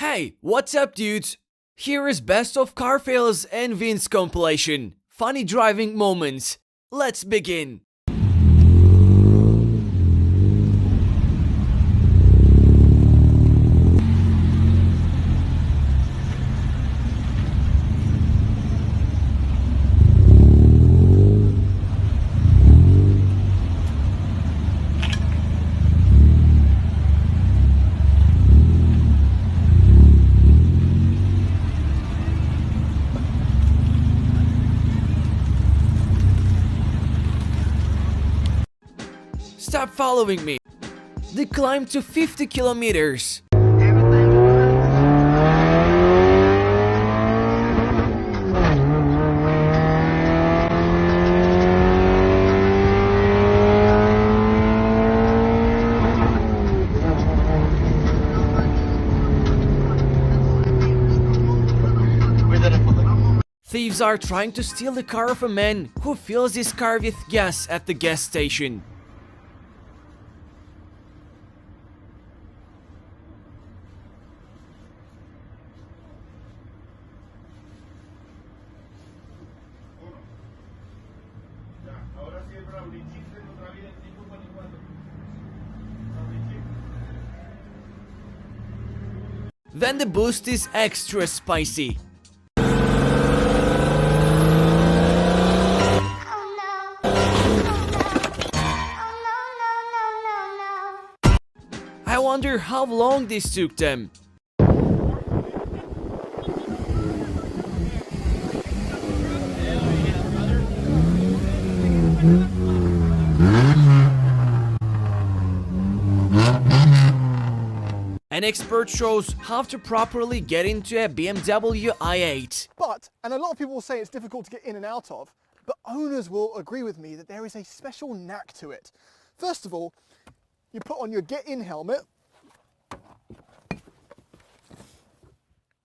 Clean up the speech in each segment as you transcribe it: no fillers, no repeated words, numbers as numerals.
Hey, what's up dudes? Here is best of car fails and wins compilation. Funny driving moments. Let's begin. Stop following me. The climb to 50 kilometers. Thieves are trying to steal the car of a man who fills his car with gas at the gas station. Then the boost is extra spicy. I wonder how long this took them. An expert shows how to properly get into a BMW i8. But, and a lot of people will say it's difficult to get in and out of, but owners will agree with me that there is a special knack to it. First of all, you put on your get-in helmet,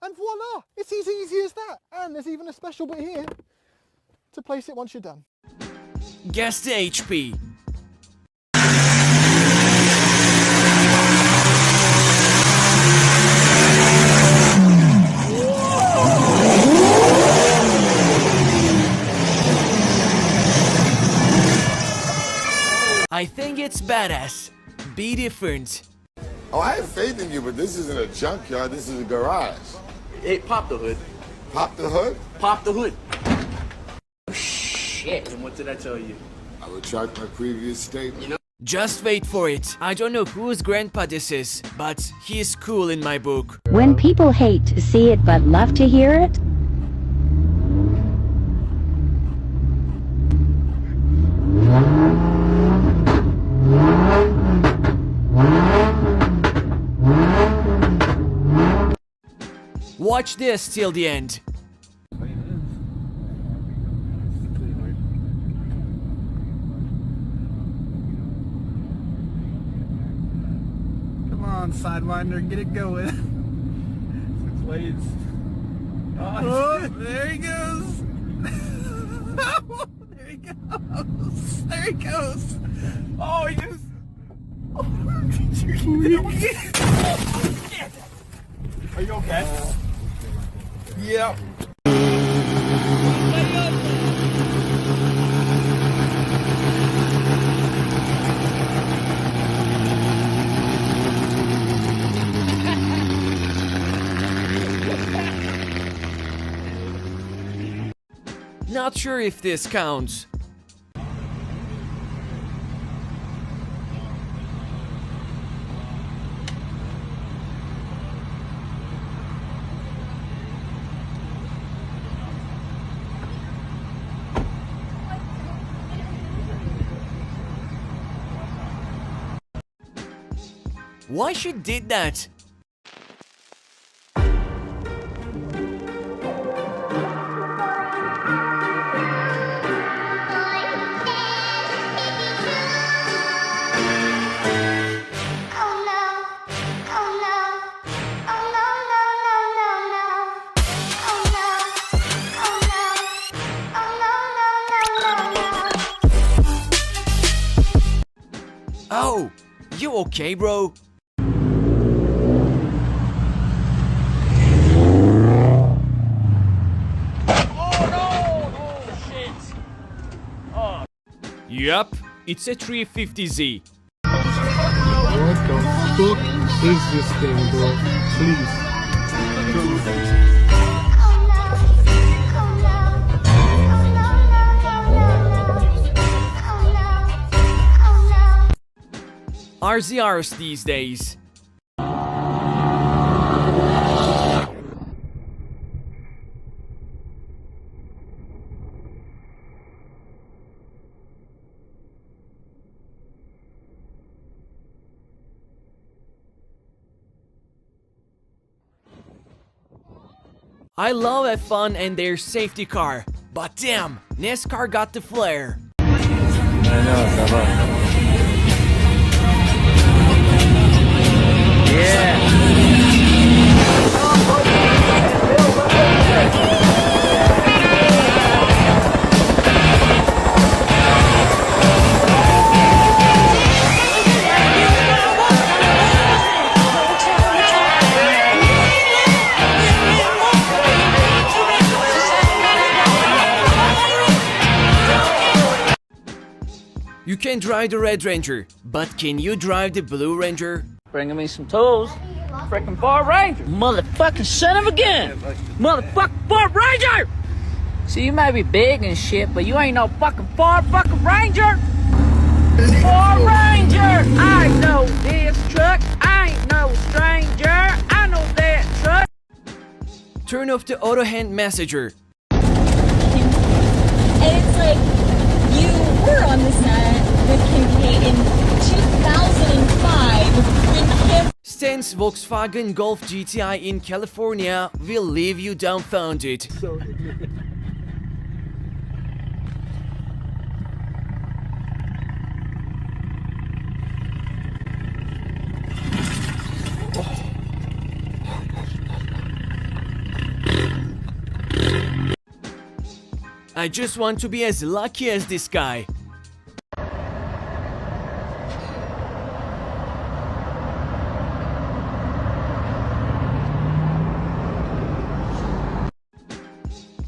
and voila, it's as easy as that. And there's even a special bit here to place it once you're done. Guess the HP. I think it's badass. Be different. Oh, I have faith in you, but this isn't a junkyard, this is a garage. It popped the hood. Pop the hood? Pop the hood. Shit. And what did I tell you? I retract my previous statement. You know? Just wait for it. I don't know whose grandpa this is, but he is cool in my book. When people hate to see it but love to hear it. Watch this till the end. Come on, Sidewinder, get it going. Please. Oh, there he goes. There he goes. There he goes. Oh, he just. Oh, are you okay? Yep. Not sure if this counts. Why she did that? Oh, you okay, bro? Yup, it's a 350Z. What the fuck is this thing, bro? Please. RZRs these days. I love F1 and their safety car, but damn, NASCAR got the flair. You can drive the Red Ranger, but can you drive the Blue Ranger? Bringing me some tools. Freaking Ford Ranger. Motherfucking son of a gun. Motherfucking Ford Ranger. See, you may be big and shit, but you ain't no fucking Ford fucking Ranger. Ford Ranger. I know this truck. I ain't no stranger. I know that truck. Turn off the auto hand messenger. And it's like, you were on the set with Kincaid in 2005 when Kim... Stan's Volkswagen Golf GTI in California will leave you dumbfounded. I just want to be as lucky as this guy.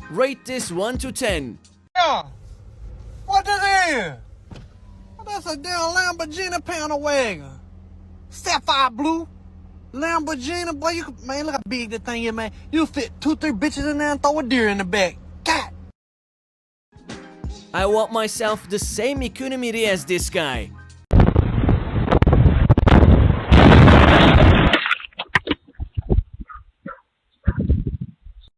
Rate this 1 to 10. Yeah. What that is? That's a damn Lamborghini panel wagon. Sapphire blue. Lamborghini, boy, you could, man, look how big that thing is, man. You fit 2-3 bitches in there and throw a deer in the back. God. I want myself the same economy as this guy.